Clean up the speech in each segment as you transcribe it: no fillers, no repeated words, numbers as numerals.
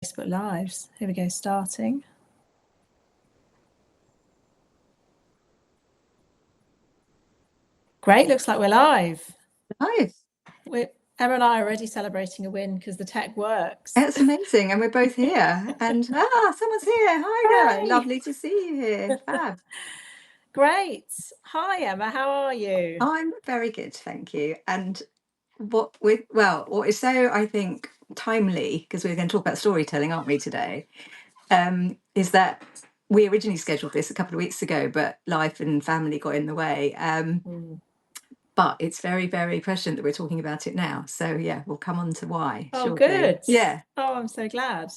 Facebook Lives. Here we go, starting. Great, looks like we're live. Live. Emma and I are already celebrating a win because the tech works. It's amazing, and we're both here. And someone's here. Hi, Emma. Lovely to see you here. Fab. Great. Hi, Emma. How are you? I'm very good, thank you. And what is so, I think, timely, because we're going to talk about storytelling, aren't we, today? Is that we originally scheduled this a couple of weeks ago, but life and family got in the way. But it's very, very prescient that we're talking about it now. So yeah, we'll come on to why. Oh, shortly. good. Yeah. Oh, I'm so glad.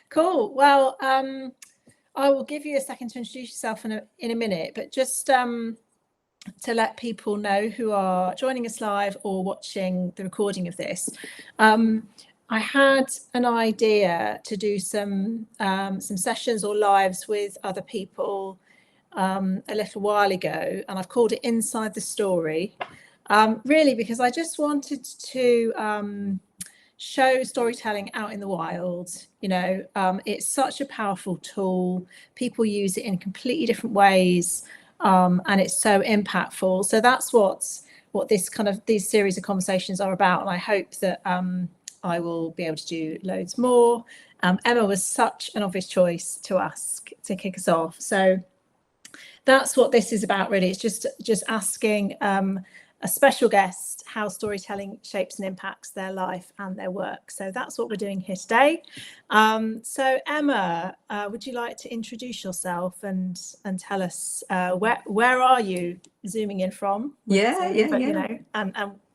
Cool. Well, I will give you a second to introduce yourself in a minute, but just to let people know who are joining us live or watching the recording of this, I had an idea to do some sessions or lives with other people a little while ago, and I've called it Inside the Story, really because I just wanted to show storytelling out in the wild. It's such a powerful tool. People use it in completely different ways, and it's so impactful. So that's what these series of conversations are about, and I hope that I will be able to do loads more. Emma was such an obvious choice to ask to kick us off, so that's what this is about, really. It's just asking a special guest how storytelling shapes and impacts their life and their work. So that's what we're doing here today. So Emma, would you like to introduce yourself and tell us where are you zooming in from?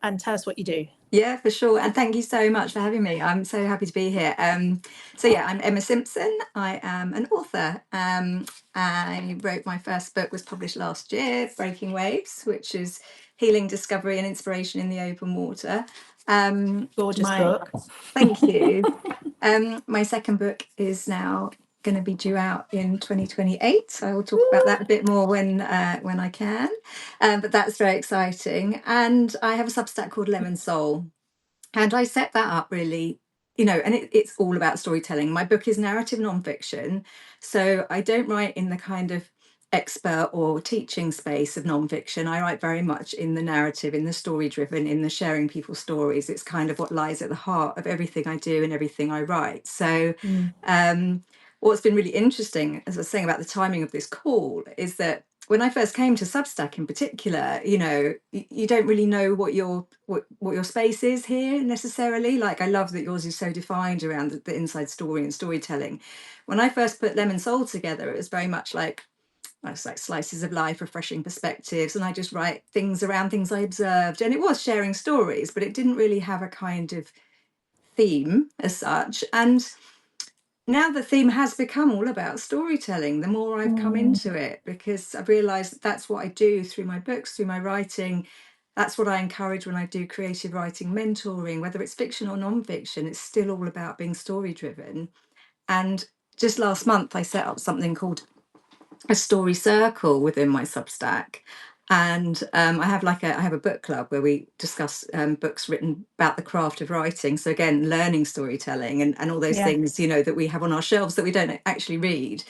And tell us what you do. Yeah, for sure. And thank you so much for having me. I'm so happy to be here. So yeah, I'm Emma Simpson. I am an author. I wrote my first book, was published last year, Breaking Waves, which is healing, discovery and inspiration in the open water. Gorgeous book. Thank you. My second book is now going to be due out in 2028. So I will talk about that a bit more when I can. But that's very exciting. And I have a Substack called Lemon Soul. And I set that up really, and it's all about storytelling. My book is narrative nonfiction. So I don't write in the kind of expert or teaching space of nonfiction. I write very much in the narrative, in the story driven, in the sharing people's stories. It's kind of what lies at the heart of everything I do and everything I write. So what's been really interesting, as I was saying about the timing of this call, is that when I first came to Substack in particular, you don't really know what your space is here necessarily. Like, I love that yours is so defined around the inside story and storytelling. When I first put Lemon Soul together, it was very much like, it's like slices of life, refreshing perspectives, and I just write things around things I observed, and it was sharing stories, but it didn't really have a kind of theme as such. And now the theme has become all about storytelling the more I've come into it, because I've realized that's what I do through my books, through my writing. That's what I encourage when I do creative writing mentoring, whether it's fiction or non-fiction. It's still all about being story driven. And just last month I set up something called a story circle within my Substack. And I have a book club where we discuss books written about the craft of writing. So again, learning storytelling and all those things, that we have on our shelves that we don't actually read.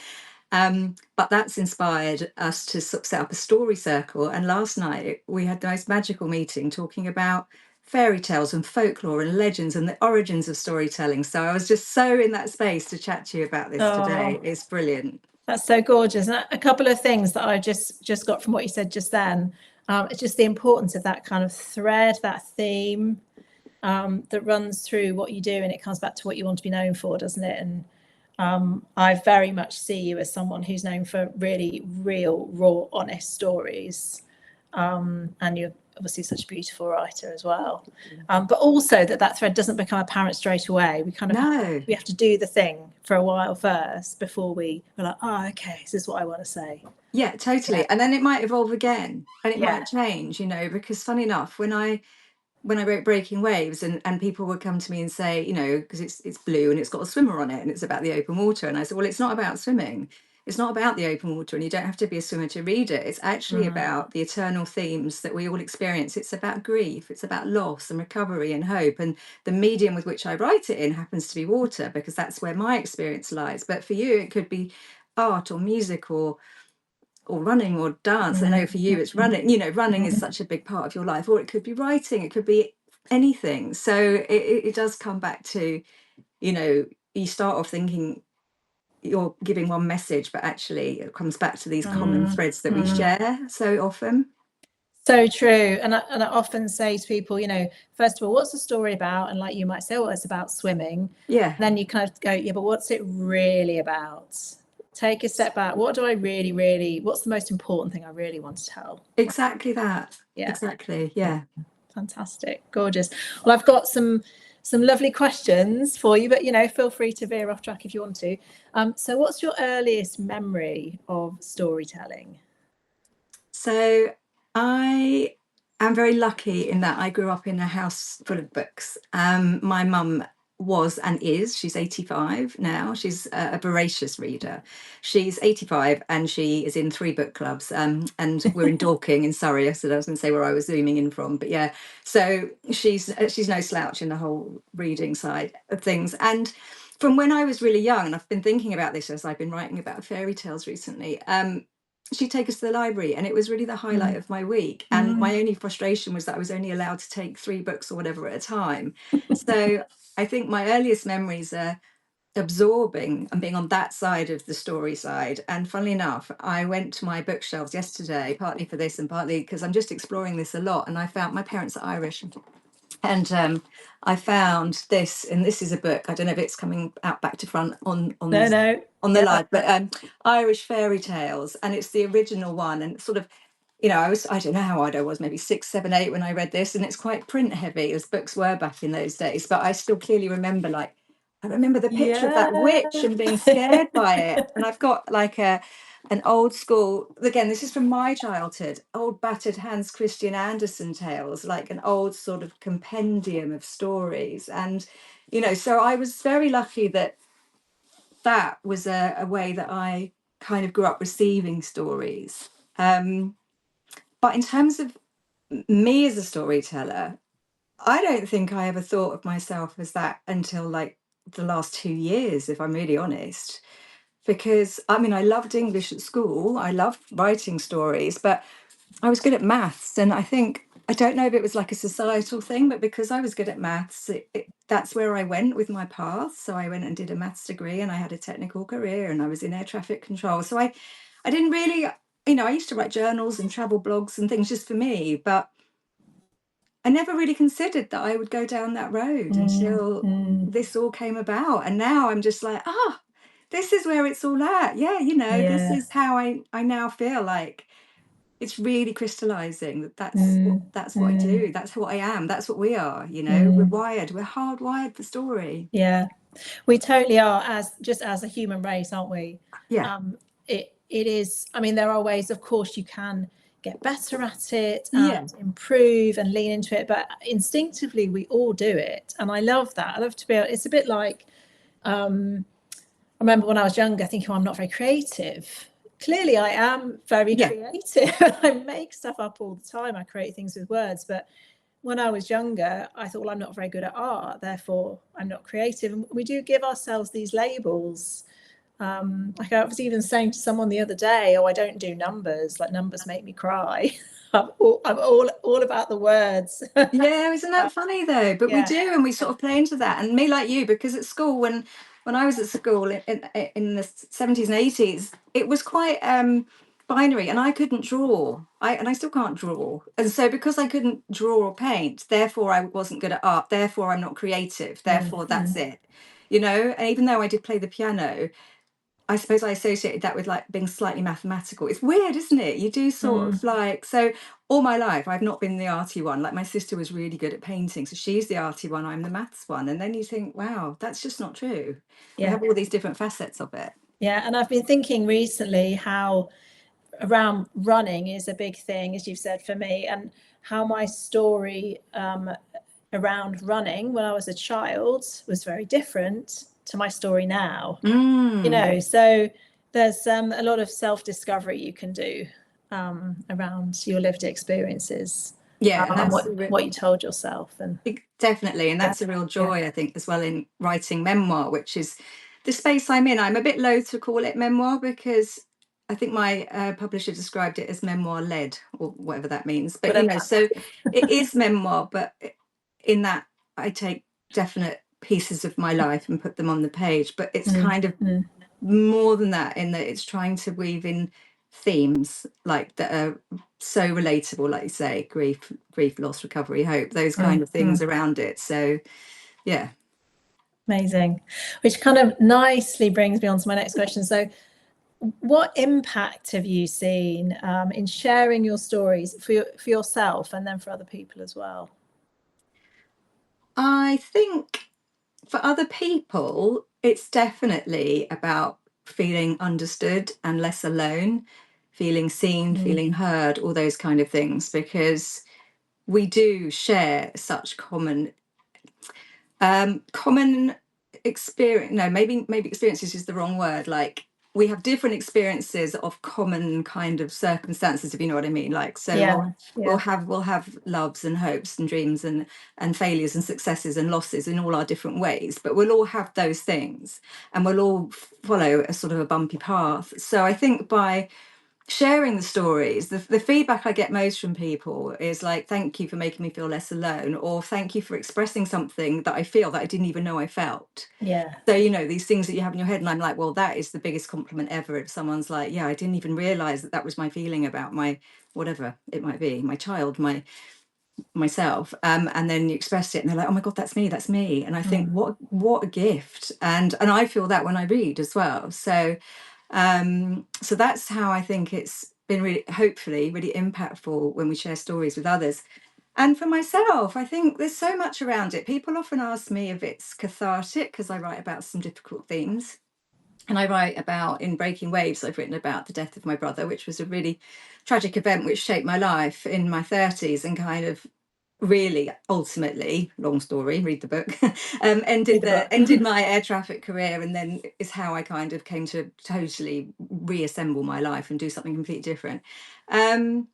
But that's inspired us to set up a story circle. And last night we had the most magical meeting talking about fairy tales and folklore and legends and the origins of storytelling. So I was just so in that space to chat to you about this today. It's brilliant. That's so gorgeous. And a couple of things that I just got from what you said just then. It's just the importance of that kind of thread, that theme that runs through what you do, and it comes back to what you want to be known for, doesn't it? And I very much see you as someone who's known for really real, raw, honest stories. And you're obviously such a beautiful writer as well. But also that thread doesn't become apparent straight away. We kind of we have to do the thing for a while first before we're like, oh, okay, this is what I want to say. Yeah, totally. And then it might evolve again, and it might change, because funny enough, when I wrote Breaking Waves and people would come to me and say, because it's blue and it's got a swimmer on it and it's about the open water, and I said, well, it's not about swimming. it's not about the open water, and you don't have to be a swimmer to read it. It's actually about the eternal themes that we all experience. It's about grief, it's about loss and recovery and hope. And the medium with which I write it in happens to be water, because that's where my experience lies. But for you, it could be art or music or running or dance. I know for you it's running. You know, running is such a big part of your life. Or it could be writing, it could be anything. So it does come back to, you know, you start off thinking you're giving one message, but actually it comes back to these common threads that we share so often. So true. And I often say to people, you know, first of all, what's the story about? And like you might say, well, it's about swimming. Yeah. And then you kind of go, yeah, but what's it really about? Take a step back. What do I really, what's the most important thing I really want to tell? Exactly that. Yeah. Exactly. Yeah. Fantastic. Gorgeous. Well, I've got some lovely questions for you, but, you know, feel free to veer off track if you want to. So what's your earliest memory of storytelling? So I am very lucky in that I grew up in a house full of books. My mum was and is, she's 85 now. She's a voracious reader. She's 85 and she is in 3 book clubs. And we're in Dorking in Surrey. So I was going to say where I was zooming in from, but yeah. So she's no slouch in the whole reading side of things. And from when I was really young, and I've been thinking about this as I've been writing about fairy tales recently, she'd take us to the library, and it was really the highlight of my week. And my only frustration was that I was only allowed to take 3 books or whatever at a time. So I think my earliest memories are absorbing and being on that side of the story side. And funnily enough, I went to my bookshelves yesterday, partly for this and partly because I'm just exploring this a lot. And I found, my parents are Irish, and I found this, and this is a book. I don't know if it's coming out back to front on the live, but Irish fairy tales, and it's the original one. And sort of, you know, I don't know how old I was, maybe 6, 7, 8 when I read this, and it's quite print heavy as books were back in those days. But I still clearly remember, like, I remember the picture of that witch and being scared by it. And I've got like an old school, again, this is from my childhood, old battered Hans Christian Andersen tales, like an old sort of compendium of stories. And, you know, so I was very lucky that was a way that I kind of grew up receiving stories. But in terms of me as a storyteller, I don't think I ever thought of myself as that until like the last 2 years, if I'm really honest. Because I mean, I loved English at school, I loved writing stories, but I was good at maths. And I don't know if it was like a societal thing, but because I was good at maths, that's where I went with my path. So I went and did a maths degree, and I had a technical career, and I was in air traffic control. So I didn't really, you know, I used to write journals and travel blogs and things just for me, but I never really considered that I would go down that road until this all came about. And now I'm just like, this is where it's all at. Yeah, you know, this is how I now feel like it's really crystallizing that's what I do. That's what I am. That's what we are, you know. We're hardwired for story. Yeah, we totally are, as a human race, aren't we? Yeah. It is, I mean, there are ways, of course, you can get better at it and improve and lean into it, but instinctively we all do it. And I love that. I love to be able, it's a bit like, I remember when I was younger thinking, I'm not very creative. Clearly I am very creative. I make stuff up all the time. I create things with words. But when I was younger, I thought, well, I'm not very good at art, therefore I'm not creative. And we do give ourselves these labels. Like I was even saying to someone the other day, I don't do numbers, like numbers make me cry. I'm all about the words. Yeah, isn't that funny though? But we do, and we sort of play into that. And me, like you, because at school, when I was at school in the 70s and 80s, it was quite binary, and I couldn't draw. I still can't draw. And so because I couldn't draw or paint, therefore I wasn't good at art, therefore I'm not creative, therefore that's it. You know, and even though I did play the piano, I suppose I associated that with like being slightly mathematical. It's weird, isn't it? You do sort of like, so all my life I've not been the arty one. Like my sister was really good at painting, so she's the arty one, I'm the maths one. And then you think, wow, that's just not true. We have all these different facets of it. Yeah, and I've been thinking recently how around running is a big thing, as you've said, for me, and how my story around running when I was a child was very different to my story now. You know, so there's a lot of self-discovery you can do around your lived experiences. Yeah, and and that's what you told yourself. And definitely, and that's a real joy, I think, as well, in writing memoir, which is the space I'm in. I'm a bit loath to call it memoir because I think my publisher described it as memoir led, or whatever that means. But so it is memoir, but in that I take definite pieces of my life and put them on the page. But it's kind of more than that, in that it's trying to weave in themes like that are so relatable, like you say, grief, loss, recovery, hope, those kind of things around it. So yeah. Amazing. Which kind of nicely brings me on to my next question. So what impact have you seen in sharing your stories for yourself and then for other people as well? I think for other people, it's definitely about feeling understood and less alone, feeling seen, feeling heard, all those kind of things, because we do share such common experience. No, maybe experiences is the wrong word. Like, we have different experiences of common kind of circumstances, if you know what I mean. Like, so we'll have loves and hopes and dreams and failures and successes and losses in all our different ways, but we'll all have those things and we'll all follow a sort of a bumpy path. So I think by sharing the stories, the feedback I get most from people is like, thank you for making me feel less alone, or thank you for expressing something that I feel that I didn't even know I felt. So these things that you have in your head, and I'm like, well, that is the biggest compliment ever, if someone's like, yeah, I didn't even realize that was my feeling about my whatever it might be, my child, myself, and then you express it and they're like, oh my god, that's me. And I think, what a gift. And I feel that when I read as well. So so that's how I think it's been really, hopefully, really impactful when we share stories with others. And for myself, I think there's so much around it. People often ask me if it's cathartic, because I write about some difficult themes. And I write about, in Breaking Waves, I've written about the death of my brother, which was a really tragic event which shaped my life in my 30s and kind of really ultimately, long story, read the book, ended my air traffic career, and then is how I kind of came to totally reassemble my life and do something completely different. And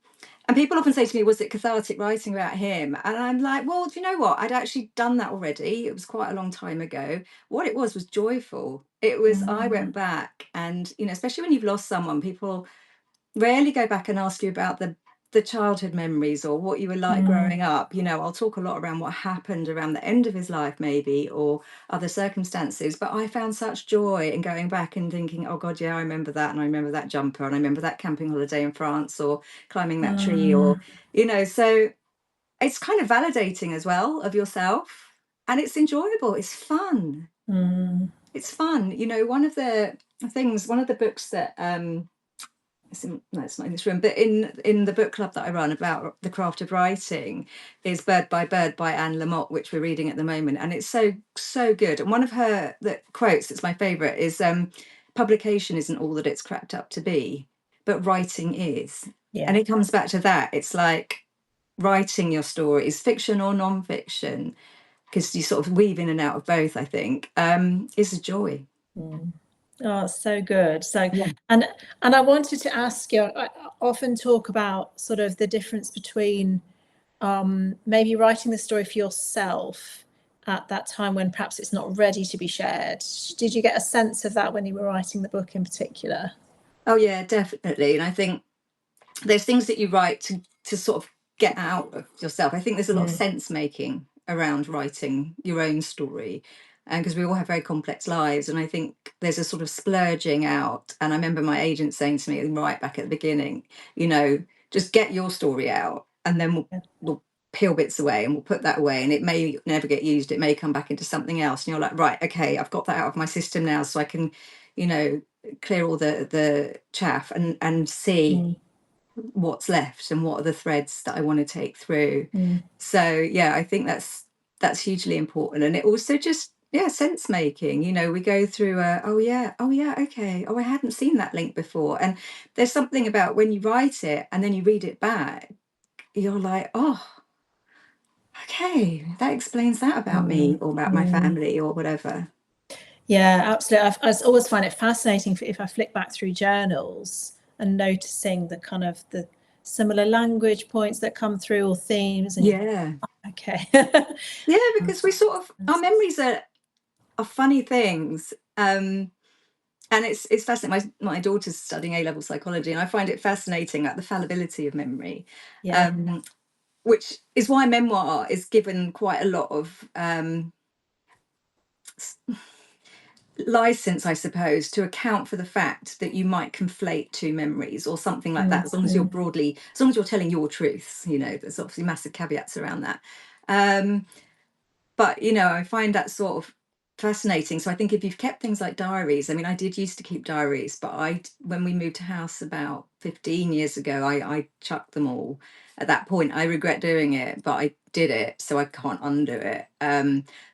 people often say to me, was it cathartic writing about him? And I'm like, well, do you know what? I'd actually done that already. It was quite a long time ago. What it was joyful. It was, I went back and, especially when you've lost someone, people rarely go back and ask you about the childhood memories or what you were like growing up. I'll talk a lot around what happened around the end of his life, maybe, or other circumstances. But I found such joy in going back and thinking, oh God, yeah, I remember that. And I remember that jumper. And I remember that camping holiday in France, or climbing that tree, or, so it's kind of validating as well of yourself. And it's enjoyable. It's fun. It's fun. One of the books that, no, it's not in this room, but in the book club that I run about the craft of writing, is Bird by Anne Lamott, which we're reading at the moment, and it's so good. And one of her quotes that's my favorite is, publication isn't all that it's cracked up to be, but writing is. And it comes back to that. It's like writing your stories, fiction or non-fiction, because you sort of weave in and out of both, I think, is a joy. Oh, so good. So, and I wanted to ask you, I often talk about sort of the difference between maybe writing the story for yourself at that time when perhaps it's not ready to be shared. Did you get a sense of that when you were writing the book in particular? Oh yeah, definitely. And I think there's things that you write to sort of get out of yourself. I think there's a lot of sense making around writing your own story, and because we all have very complex lives, and I think there's a sort of splurging out. And I remember my agent saying to me right back at the beginning, just get your story out, and then we'll peel bits away and we'll put that away, and it may never get used, it may come back into something else, and you're like, right, okay, I've got that out of my system now, so I can clear all the chaff and see what's left and what are the threads that I want to take through. So yeah, I think that's hugely important. And it also just sense making, we go through okay, I hadn't seen that link before. And there's something about when you write it and then you read it back, you're like, oh, okay, that explains that about me, or about my family, or whatever. Yeah, absolutely. I always find it fascinating if I flick back through journals and noticing the kind of the similar language points that come through or themes. And Yeah. okay. Yeah, because we sort of, our memories are funny things. And it's fascinating. My daughter's studying A-level psychology, and I find it fascinating, like the fallibility of memory. Yeah. Which is why memoir is given quite a lot of license, I suppose, to account for the fact that you might conflate two memories or something like that, as long as you're telling your truths. There's obviously massive caveats around that. But I find that sort of fascinating. So I think if you've kept things like diaries, I mean, I did used to keep diaries, but when we moved house about 15 years ago, I chucked them all. At that point, I regret doing it, but I did it, so I can't undo it.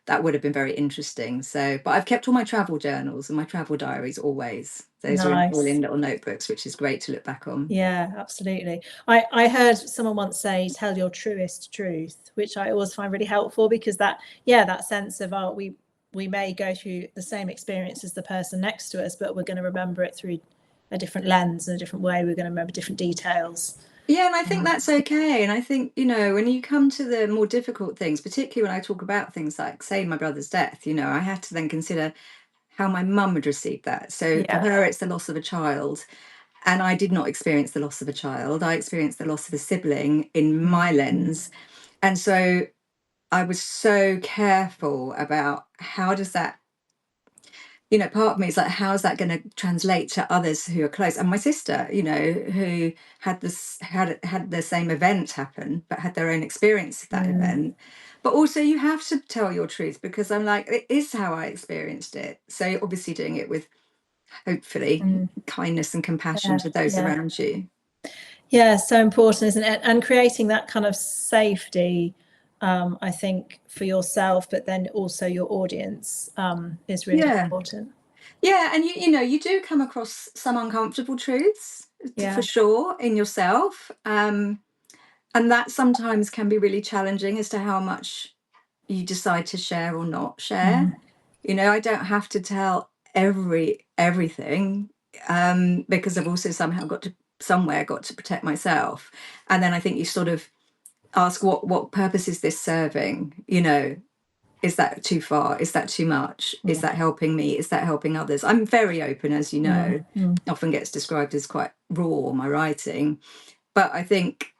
That would have been very interesting. But I've kept all my travel journals and my travel diaries always. Those are all in little notebooks, which is great to look back on. Yeah, absolutely. I heard someone once say, tell your truest truth, which I always find really helpful, because that sense of, we may go through the same experience as the person next to us, but we're going to remember it through a different lens and a different way. We're going to remember different details. Yeah, and I think that's okay. And I think, when you come to the more difficult things, particularly when I talk about things like, say, my brother's death, I had to then consider how my mum would receive that. So for her, it's the loss of a child. And I did not experience the loss of a child. I experienced the loss of a sibling in my lens. And so I was so careful about how does that, part of me is like, how is that going to translate to others who are close? And my sister, who had the same event happen, but had their own experience of that event. But also you have to tell your truth, because I'm like, it is how I experienced it. So you're obviously doing it with, hopefully, kindness and compassion to those around you. Yeah, so important, isn't it? And creating that kind of safety, I think, for yourself, but then also your audience, is really important. Yeah, and you do come across some uncomfortable truths, for sure, in yourself, and that sometimes can be really challenging as to how much you decide to share or not share. I don't have to tell everything, because I've also somehow got to protect myself. And then I think you sort of ask, what purpose is this serving? Is that too far? Is that too much? Is that helping me? Is that helping others? I'm very open, as you know. Often gets described as quite raw, my writing. But I think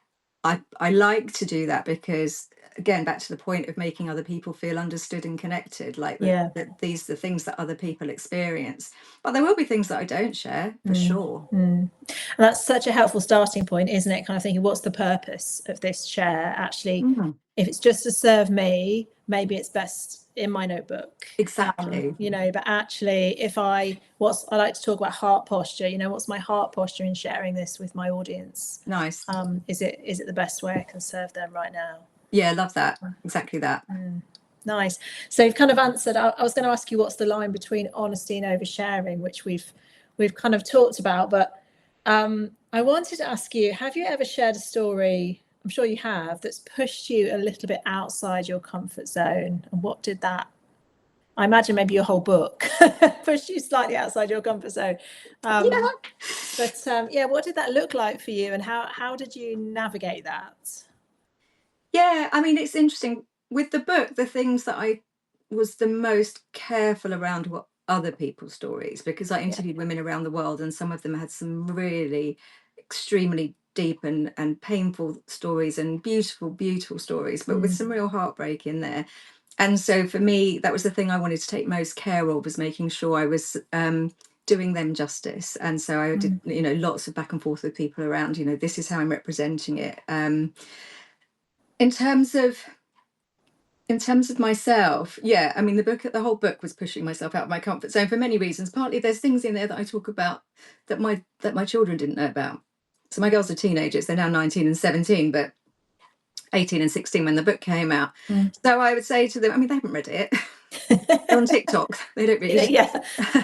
I like to do that because, again, back to the point of making other people feel understood and connected, like that these are the things that other people experience. But there will be things that I don't share, for sure. And that's such a helpful starting point, isn't it? Kind of thinking, what's the purpose of this share? Actually, if it's just to serve me, maybe it's best in my notebook. Exactly. But actually, I like to talk about heart posture. What's my heart posture in sharing this with my audience? Nice. Is it the best way I can serve them right now? Yeah, I love that. Exactly that. Nice. So you've kind of answered. I was going to ask you, what's the line between honesty and oversharing, which we've kind of talked about, but I wanted to ask you, have you ever shared a story, I'm sure you have, that's pushed you a little bit outside your comfort zone? And what did that, I imagine maybe your whole book pushed you slightly outside your comfort zone. But what did that look like for you, and how did you navigate that? Yeah, I mean, it's interesting. With the book, the things that I was the most careful around were other people's stories, because I interviewed women around the world, and some of them had some really extremely deep and painful stories, and beautiful stories, but with some real heartbreak in there. And so for me, that was the thing I wanted to take most care of, was making sure I was doing them justice. And so I did, lots of back and forth with people around, this is how I'm representing it. In terms of myself, I mean, the whole book was pushing myself out of my comfort zone for many reasons. Partly there's things in there that I talk about that my children didn't know about. So my girls are teenagers, they're now 19 and 17, but 18 and 16 when the book came out. So I would say to them, I mean, they haven't read it. They're on TikTok. They don't read. Yeah,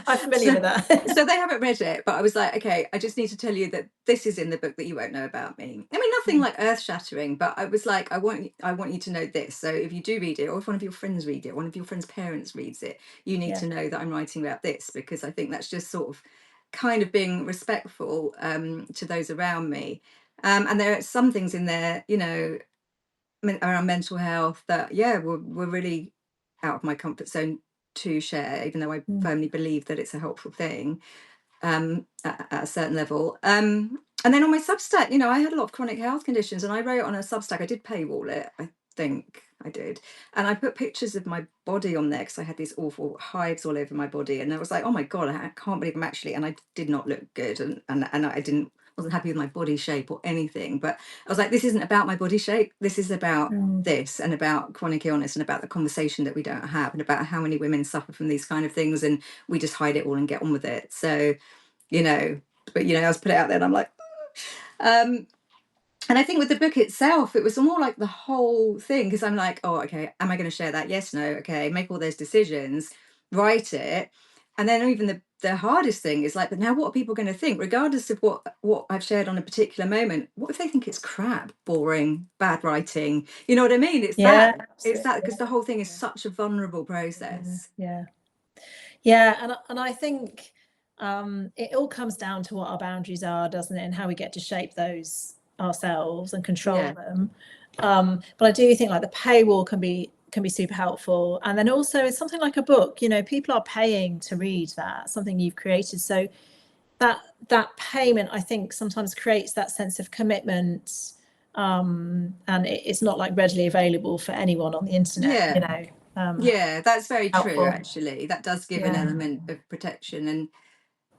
I'm familiar with that. So they haven't read it, but I was like, okay, I just need to tell you that this is in the book that you won't know about me. I mean, nothing like earth shattering, but I was like, I want you to know this. So if you do read it, or if one of your friends read it, one of your friends' parents reads it, you need to know that I'm writing about this, because I think that's just sort of kind of being respectful to those around me. And there are some things in there, you know, around mental health that, yeah, were really out of my comfort zone to share, even though I firmly believe that it's a helpful thing at a certain level. And then on my Substack, you know, I had a lot of chronic health conditions, and I wrote on a Substack, I did paywall it, I think I did. And I put pictures of my body on there because I had these awful hives all over my body. And I was like, oh my God, I can't believe I'm actually, and I did not look good. And I wasn't happy with my body shape or anything. But I was like, this isn't about my body shape. This is about this, and about chronic illness, and about the conversation that we don't have, and about how many women suffer from these kind of things. And we just hide it all and get on with it. So, you know, but, you know, I was put it out there, and I'm like, and I think with the book itself, it was more like the whole thing, because I'm like, oh, okay, am I going to share that? Yes, no, okay, make all those decisions, write it. And then even the hardest thing is like, but now what are people going to think, regardless of what I've shared on a particular moment? What if they think it's crap, boring, bad writing? You know what I mean? It's that, because the whole thing is such a vulnerable process. Yeah. And I think it all comes down to what our boundaries are, doesn't it? And how we get to shape those ourselves and control them. But I do think like the paywall can be super helpful. And then also it's something like a book, you know, people are paying to read that, something you've created. So that payment, I think, sometimes creates that sense of commitment. And it's not like readily available for anyone on the internet, you know. Yeah, that's very helpful. true, actually. That does give an element of protection. And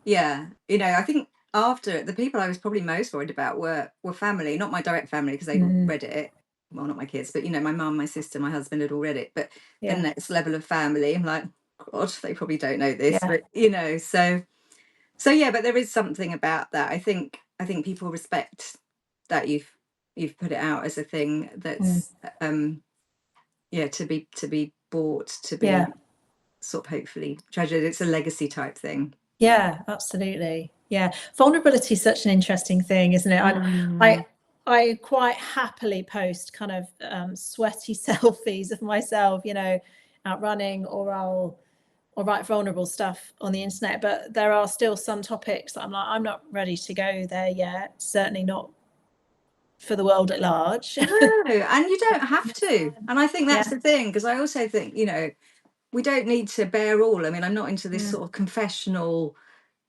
yeah, you know, I think after, the people I was probably most worried about were family, not my direct family, because they all read it. Well, not my kids, but, you know, my mum, my sister, my husband had all read it. But the next level of family, I'm like, God, they probably don't know this, but, you know, so yeah, but there is something about that. I think people respect that you've put it out as a thing that's to be bought, to be sort of hopefully treasured. It's a legacy type thing. Yeah, absolutely. Yeah, vulnerability is such an interesting thing, isn't it? I quite happily post kind of sweaty selfies of myself, you know, out running, or I'll write vulnerable stuff on the internet. But there are still some topics that I'm like, I'm not ready to go there yet. Certainly not for the world at large. No, and you don't have to. And I think that's the thing, because I also think, you know, we don't need to bear all. I mean, I'm not into this sort of confessional,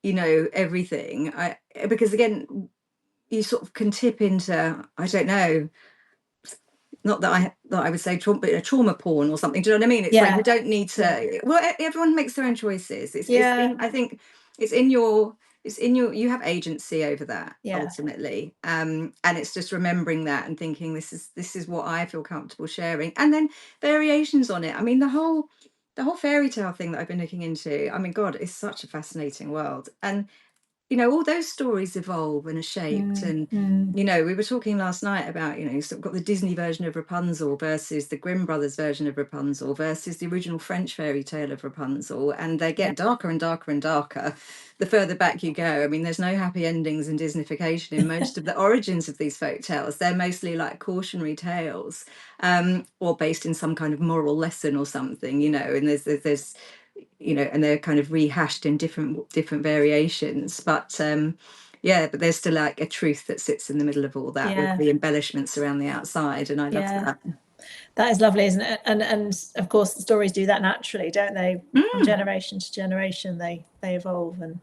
you know, everything. Because again, you sort of can tip into, I don't know, not that I would say trauma porn or something. Do you know what I mean? It's like, you don't need to. Well, everyone makes their own choices. I think it's in your you have agency over that ultimately. And it's just remembering that and thinking, this is what I feel comfortable sharing, and then variations on it. I mean, the whole fairy tale thing that I've been looking into, I mean, God, it's such a fascinating world. And you know, all those stories evolve and are shaped. And, you know, we were talking last night about, you know, you've got the Disney version of Rapunzel versus the Grimm brothers version of Rapunzel versus the original French fairy tale of Rapunzel. And they get darker and darker and darker the further back you go. I mean, there's no happy endings and Disneyfication in most of the origins of these folk tales. They're mostly like cautionary tales, or based in some kind of moral lesson or something, you know, and there's you know, and they're kind of rehashed in different variations, but but there's still like a truth that sits in the middle of all that, with the embellishments around the outside. And I love that. That is lovely, isn't it? And of course the stories do that naturally, don't they? From generation to generation they evolve. And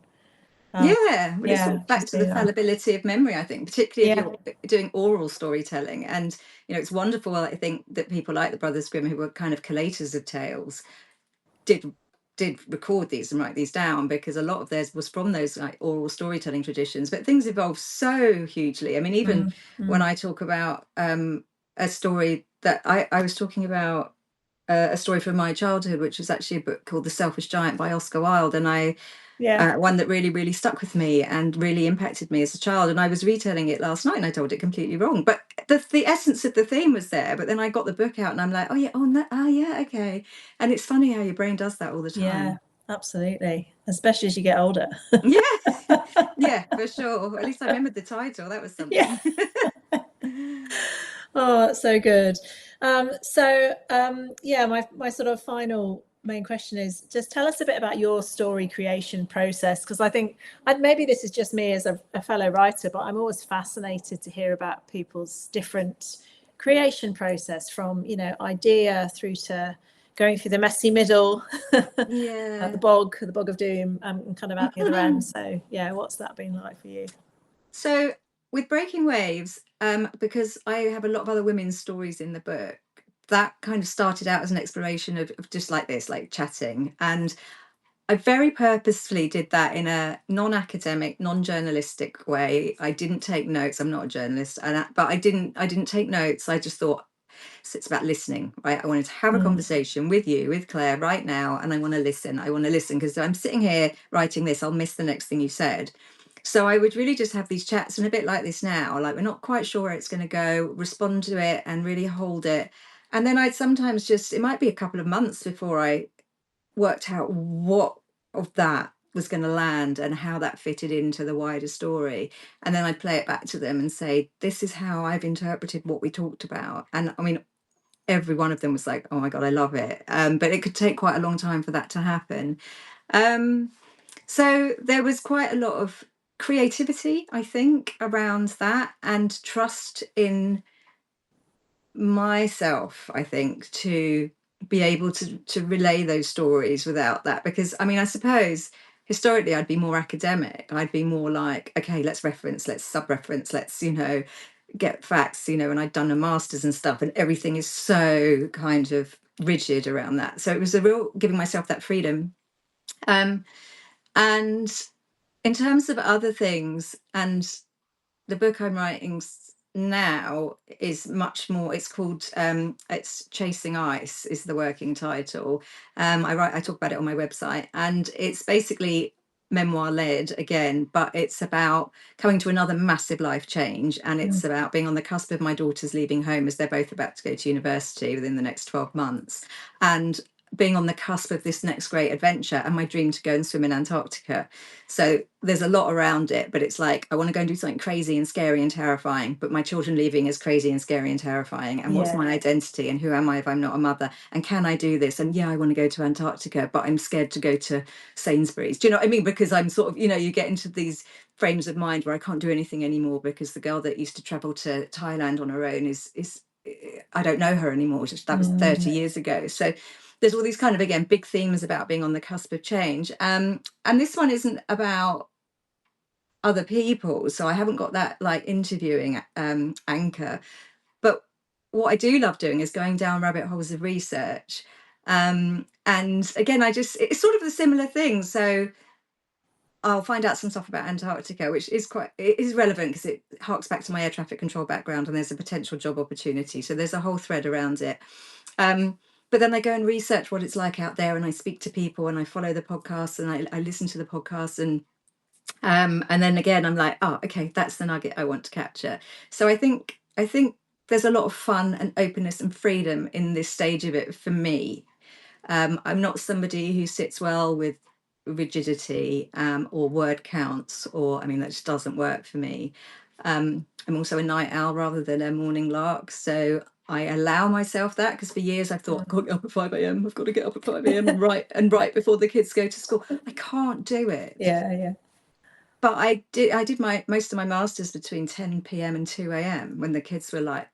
it's sort of back to the fallibility of memory, I think, particularly if you're doing oral storytelling. And you know, it's wonderful, I think, that people like the Brothers Grimm, who were kind of collators of tales, did record these and write these down, because a lot of theirs was from those like oral storytelling traditions. But things evolve so hugely. I mean, even when I talk about a story that I was talking about, a story from my childhood, which was actually a book called The Selfish Giant by Oscar Wilde, and I Yeah. One that really, really stuck with me and really impacted me as a child. And I was retelling it last night and I told it completely wrong. But the essence of the theme was there. But then I got the book out and I'm like, oh yeah, yeah, okay. And it's funny how your brain does that all the time. Yeah, absolutely. Especially as you get older. Yeah, yeah, for sure. At least I remembered the title. That was something. Oh, that's so good. Yeah, my sort of final main question is just tell us a bit about your story creation process, because I think, and maybe this is just me as a fellow writer, but I'm always fascinated to hear about people's different creation process, from, you know, idea through to going through the messy middle, Yeah. the bog of doom, and kind of at the other end. So yeah, what's that been like for you? So with Breaking Waves, because I have a lot of other women's stories in the book, that kind of started out as an exploration of just like this, like chatting. And I very purposefully did that in a non-academic, non-journalistic way. I didn't take notes. I'm not a journalist, but I didn't take notes. I just thought, so it's about listening, right? I wanted to have a conversation with you, with Claire, right now, and I want to listen. I want to listen because I'm sitting here writing this. I'll miss the next thing you said. So I would really just have these chats, and a bit like this now, like we're not quite sure where it's going to go, respond to it and really hold it. And then I'd sometimes just, it might be a couple of months before I worked out what of that was going to land and how that fitted into the wider story. And then I'd play it back to them and say, this is how I've interpreted what we talked about. And I mean, every one of them was like, oh my God, I love it. But it could take quite a long time for that to happen. So there was quite a lot of creativity, I think, around that, and trust in myself, I think, to be able to relay those stories without that. Because I mean, I suppose historically I'd be more academic. I'd be more like, okay, let's reference, let's sub-reference, let's, you know, get facts, you know, and I'd done a master's and stuff, and everything is so kind of rigid around that. So it was a real giving myself that freedom. And in terms of other things, and the book I'm writing now is much more, it's called it's Chasing Ice is the working title. I talk about it on my website, and it's basically memoir led again, but it's about coming to another massive life change, and it's about being on the cusp of my daughters leaving home, as they're both about to go to university within the next 12 months, and being on the cusp of this next great adventure, and my dream to go and swim in Antarctica. So there's a lot around it, but it's like, I want to go and do something crazy and scary and terrifying, but my children leaving is crazy and scary and terrifying. And what's my identity, and who am I if I'm not a mother? And can I do this? And yeah, I want to go to Antarctica, but I'm scared to go to Sainsbury's. Do you know what I mean? Because I'm sort of, you know, you get into these frames of mind where I can't do anything anymore because the girl that used to travel to Thailand on her own is I don't know her anymore. Just that was 30 years ago. So there's all these kind of, again, big themes about being on the cusp of change. And this one isn't about other people, so I haven't got that like interviewing anchor. But what I do love doing is going down rabbit holes of research. And again, it's sort of a similar thing. So I'll find out some stuff about Antarctica, which is relevant because it harks back to my air traffic control background, and there's a potential job opportunity. So there's a whole thread around it. But then I go and research what it's like out there, and I speak to people, and I follow the podcasts, and I listen to the podcasts, and then again I'm like, oh, okay, that's the nugget I want to capture. So I think there's a lot of fun and openness and freedom in this stage of it for me. I'm not somebody who sits well with rigidity or word counts, or I mean, that just doesn't work for me. I'm also a night owl rather than a morning lark, so I allow myself that, because for years I've thought, I've got to get up at 5 a.m. I've got to get up at 5 a.m. and write before the kids go to school. I can't do it. Yeah. But I did most of my masters between 10 p.m. and 2 a.m. when the kids were like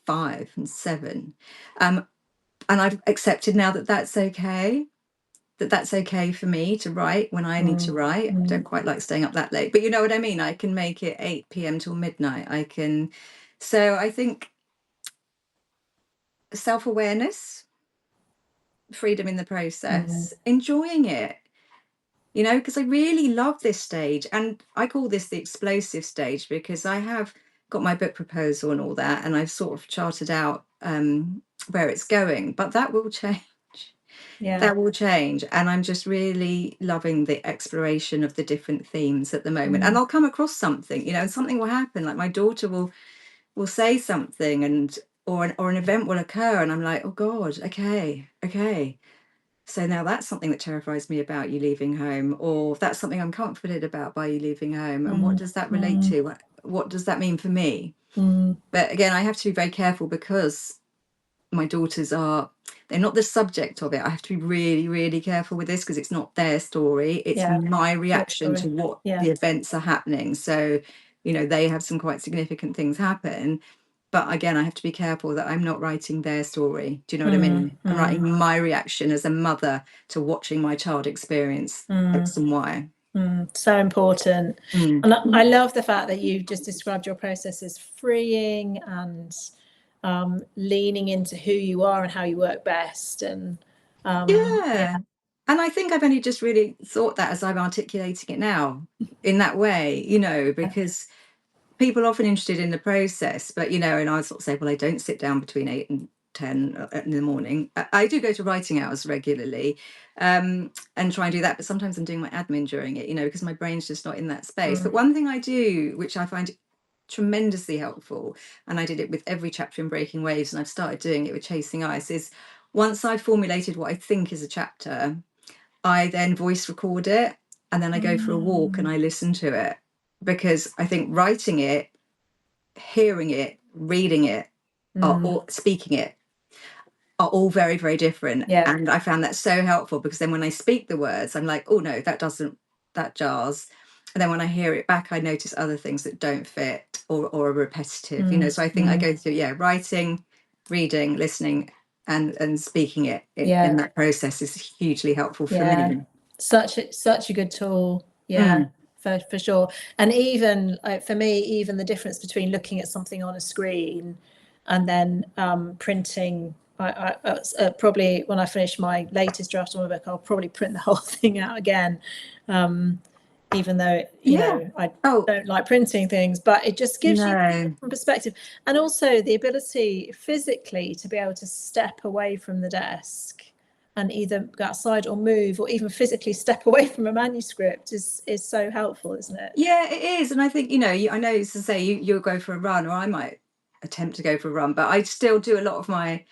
5 and 7. And I've accepted now that that's okay. That's okay for me to write when I need to write. I don't quite like staying up that late, but you know what I mean? I can make it 8 p.m. till midnight. So I think self-awareness, freedom in the process, enjoying it, you know, because I really love this stage. And I call this the explosive stage because I have got my book proposal and all that, and I've sort of charted out where it's going, but that will change. that will change. And I'm just really loving the exploration of the different themes at the moment. And I'll come across something, and something will happen. Like my daughter will say something, and or an event will occur, and I'm like, oh God, okay. So now that's something that terrifies me about you leaving home, or that's something I'm comforted about by you leaving home. And what does that relate to? What does that mean for me? But again, I have to be very careful because my daughters they're not the subject of it. I have to be really, really careful with this because it's not their story. It's my reaction to what the events are happening. So, they have some quite significant things happen. But again, I have to be careful that I'm not writing their story. Do you know what I mean? I'm writing my reaction as a mother to watching my child experience X and Y. So important. And I love the fact that you just described your process as freeing and leaning into who you are and how you work best. And and I think I've only just really thought that as I'm articulating it now in that way, because people are often interested in the process, but and I sort of say, well, I don't sit down between 8 and 10 in the morning. I do go to writing hours regularly and try and do that, but sometimes I'm doing my admin during it, because my brain's just not in that space. But one thing I do, which I find tremendously helpful, and I did it with every chapter in Breaking Waves, and I've started doing it with Chasing Ice, is once I've formulated what I think is a chapter, I then voice record it, and then I go for a walk and I listen to it, because I think writing it, hearing it, reading it, or speaking it are all very, very different. And I found that so helpful, because then when I speak the words, I'm like, oh no, that jars. And then when I hear it back, I notice other things that don't fit or are repetitive, so I think I go through writing, reading, listening, and speaking it in that process is hugely helpful for me. Such a good tool. For sure. And even for me, even the difference between looking at something on a screen and then printing, I probably when I finish my latest draft of my book, I'll probably print the whole thing out again, even though I don't like printing things, but it just gives you a different perspective, and also the ability physically to be able to step away from the desk and either go outside or move, or even physically step away from a manuscript is so helpful, isn't it? Yeah, it is. And I think, I know to say you'll go for a run, or I might attempt to go for a run, but I still do a lot of my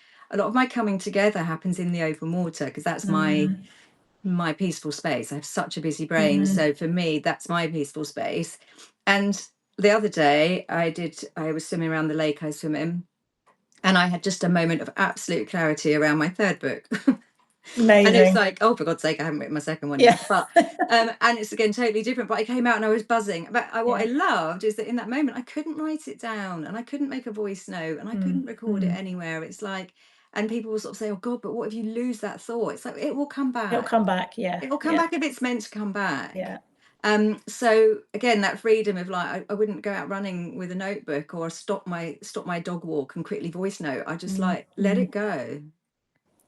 coming together happens in the open water, because that's my peaceful space. I have such a busy brain. So for me, that's my peaceful space. And the other day I was swimming around the lake I swim in, and I had just a moment of absolute clarity around my third book. Amazing. And it's like, oh, for God's sake, I haven't written my second one yet. But and it's again totally different. But I came out and I was buzzing. But what I loved is that in that moment I couldn't write it down, and I couldn't make a voice note, and I couldn't record it anywhere. It's like, and people will sort of say, oh God, but what if you lose that thought? It's like, it will come back. It'll come back. It will come back if it's meant to come back. So again, that freedom of like, I wouldn't go out running with a notebook or stop my dog walk and quickly voice note. I just like let it go.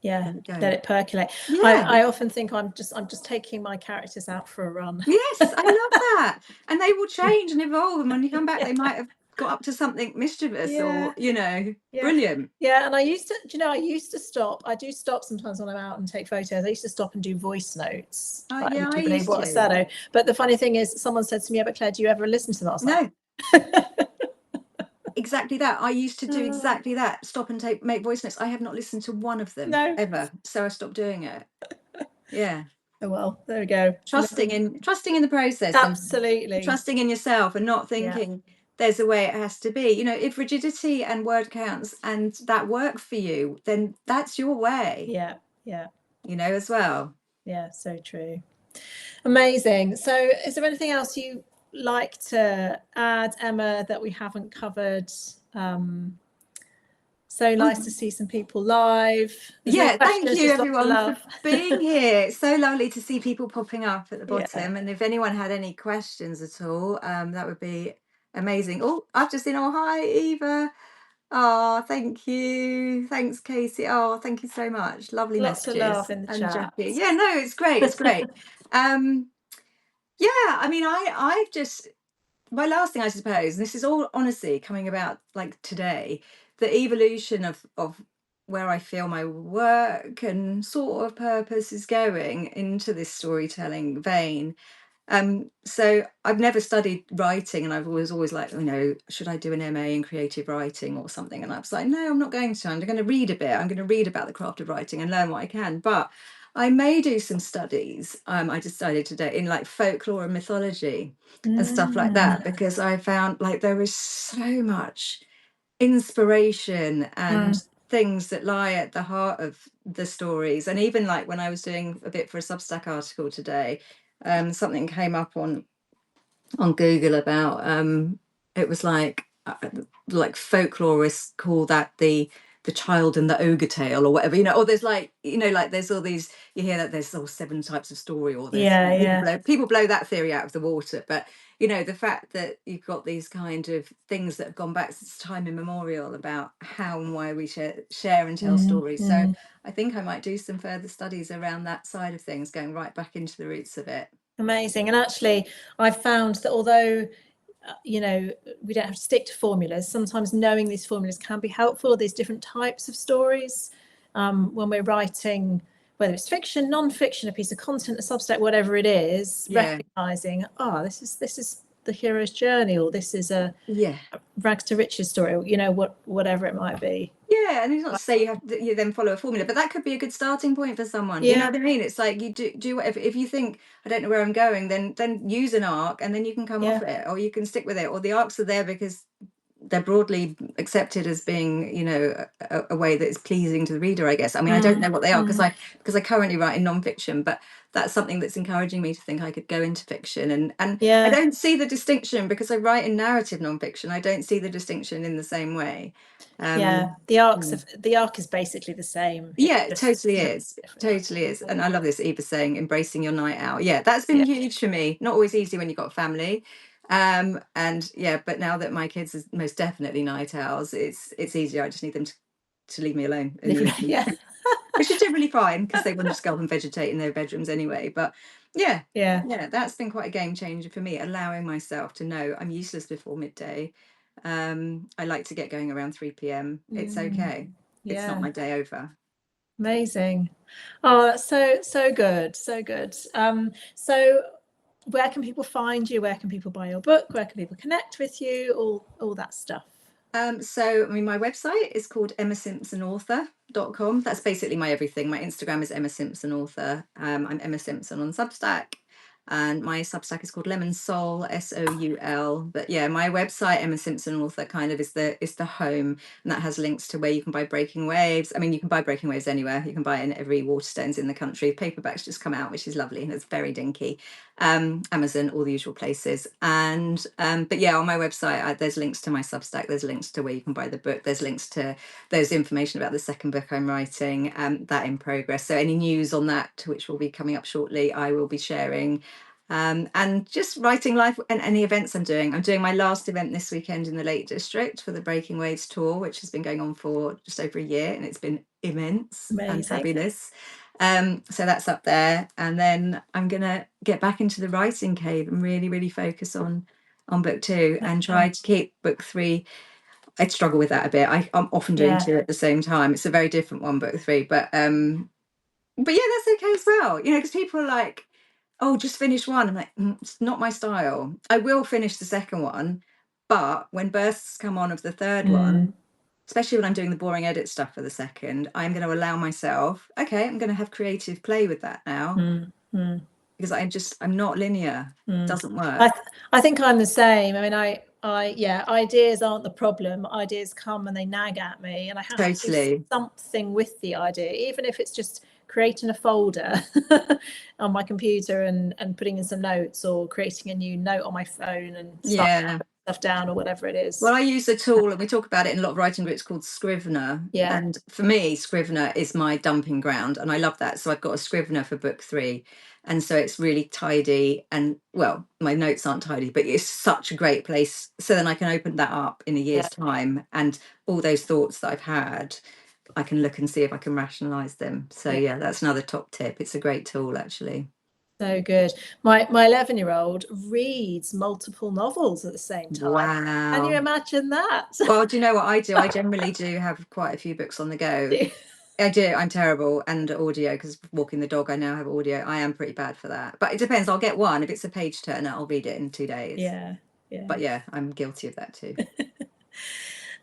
Let it percolate. I often think I'm just taking my characters out for a run. Yes, I love that. And they will change and evolve, and when you come back they might have got up to something mischievous or brilliant. And I used to stop. I do stop sometimes when I'm out and take photos. I used to stop and do voice notes. Would you believe what a shadow. But the funny thing is, someone said to me, but Claire, do you ever listen to that? I was no. Exactly that. I used to do exactly that. Stop and make voice notes. I have not listened to one of them ever. So I stopped doing it. Yeah. Oh well, there we go. Trusting in the process. Absolutely. And trusting in yourself and not thinking there's a way it has to be. If rigidity and word counts and that work for you, then that's your way. Yeah. As well. Yeah, so true. Amazing. So is there anything else you like to add, Emma, that we haven't covered? So nice to see some people live. Thank you everyone for being here. It's so lovely to see people popping up at the bottom. And if anyone had any questions at all, that would be amazing. Oh, I've just seen, hi Eva. Oh, thank you. Thanks, Casey. Oh, thank you so much. Lovely Lots messages. Lots of love in the chat. Jackie. Yeah, no, it's great. It's great. I mean, I've just, my last thing, I suppose, and this is all honestly coming about like today, the evolution of where I feel my work and sort of purpose is going into this storytelling vein. So I've never studied writing, and I've always like, should I do an MA in creative writing or something? And I was like, no, I'm not going to. I'm going to read a bit. I'm going to read about the craft of writing and learn what I can. But I may do some studies. I decided today in like folklore and mythology and stuff like that, because I found like there is so much inspiration and things that lie at the heart of the stories. And even like when I was doing a bit for a Substack article today, something came up on Google about it was like folklorists call that the child and the ogre tale or whatever, or there's like, like there's all these, you hear that there's all 7 types of story, or there's people blow that theory out of the water. But the fact that you've got these kind of things that have gone back since time immemorial about how and why we share and tell stories. So I think I might do some further studies around that side of things, going right back into the roots of it. Amazing. And actually I've found that although we don't have to stick to formulas, sometimes knowing these formulas can be helpful. There's different types of stories when we're writing, whether it's fiction, non-fiction, a piece of content, a Substack, whatever it is, recognizing this is the hero's journey, or this is a rags to riches story, whatever it might be. And it's not to say you have to then follow a formula, but that could be a good starting point for someone. You know what I mean? It's like you do whatever. If you think, I don't know where I'm going, then use an arc, and then you can come off it, or you can stick with it, or the arcs are there because they're broadly accepted as being, a way that is pleasing to the reader, I guess. I mean, I don't know what they are because I currently write in non-fiction, but that's something that's encouraging me to think I could go into fiction. And I don't see the distinction, because I write in narrative non-fiction. I don't see the distinction in the same way. The arc is basically the same. It totally is. And I love this Eva saying, embracing your night owl. That's been huge for me. Not always easy when you've got a family. But now that my kids are most definitely night owls, it's easier. I just need them to leave me alone. Which is generally fine, because they want to just go and vegetate in their bedrooms anyway. But that's been quite a game changer for me, allowing myself to know I'm useless before midday. I like to get going around 3 p.m. It's okay. It's not my day over. Amazing. Oh, that's so good. So where can people find you? Where can people buy your book? Where can people connect with you? All that stuff. So my website is called emmasimpsonauthor.com. That's basically my everything. My Instagram is Emma Simpson Author. I'm Emma Simpson on Substack, and my Substack is called Lemon Soul, SOUL. But my website, Emma Simpson Author, kind of is the home, and that has links to where you can buy Breaking Waves. I mean, you can buy Breaking Waves anywhere. You can buy it in every Waterstones in the country. Paperback's just come out, which is lovely, and it's very dinky. Amazon, all the usual places. And on my website, there's links to my Substack, there's links to where you can buy the book, there's information about the second book I'm writing, that in progress. So any news on that, which will be coming up shortly, I will be sharing. And just writing life and any events I'm doing. I'm doing my last event this weekend in the Lake District for the Breaking Waves tour, which has been going on for just over a year, and it's been immense. Amazing. And fabulous. So that's up there, and then I'm gonna get back into the writing cave and really, really focus on book 2 and try to keep book 3. I struggle with that a bit. I'm often doing 2 at the same time. It's a very different one, book 3, but that's okay as well. Because people are like, oh, just finish 1. I'm like, it's not my style. I will finish the second one, but when bursts come on of the third one, especially when I'm doing the boring edit stuff for the second, I'm going to allow myself, I'm going to have creative play with that now, because I'm not linear. It doesn't work. I think I'm the same. I mean, ideas aren't the problem. Ideas come and they nag at me, and I have to do something with the idea, even if it's just creating a folder on my computer and putting in some notes, or creating a new note on my phone and stuff down, or whatever it is. Well, I use a tool, and we talk about it in a lot of writing groups, called Scrivener. And for me, Scrivener is my dumping ground, and I love that. So I've got a Scrivener for book 3, and so it's really tidy. And well, my notes aren't tidy, but it's such a great place. So then I can open that up in a year's time, and all those thoughts that I've had, I can look and see if I can rationalize them. So that's another top tip. It's a great tool, actually. So good. My 11-year-old reads multiple novels at the same time. Wow. Can you imagine that? Well, do you know what I do? I generally do have quite a few books on the go. I do. I'm terrible. And audio, because walking the dog, I now have audio. I am pretty bad for that. But it depends. I'll get one. If it's a page turner, I'll read it in 2 days. Yeah. But yeah, I'm guilty of that too.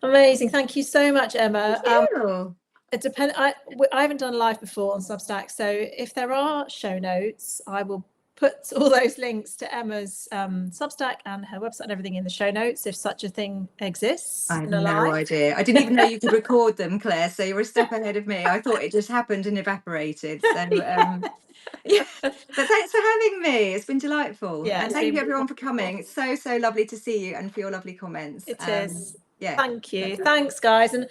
Amazing. Thank you so much, Emma. Thank you. It depends. I haven't done live before on Substack, so if there are show notes, I will put all those links to Emma's Substack and her website and everything in the show notes, if such a thing exists. I have no idea. I didn't even know you could record them, Claire. So you're a step ahead of me. I thought it just happened and evaporated. So yeah. But thanks for having me. It's been delightful. Yeah, and thank you everyone for coming. It's so lovely to see you and for your lovely comments. It is. Yeah. Thank you. Thanks, guys. And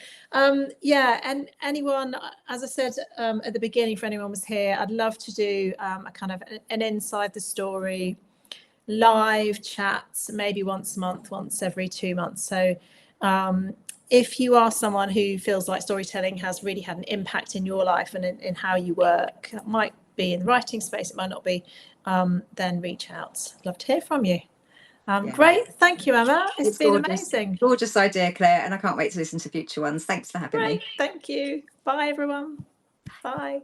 yeah, and anyone, as I said at the beginning, for anyone was here, I'd love to do a kind of an inside the story live chat, maybe once a month, once every 2 months. So if you are someone who feels like storytelling has really had an impact in your life and in how you work, it might be in the writing space, it might not be, then reach out. I'd love to hear from you. Great. Thank you, Emma. It's been gorgeous. amazing. Gorgeous idea, Claire. And I can't wait to listen to future ones. Thanks for having me. Thank you. Bye, everyone. Bye.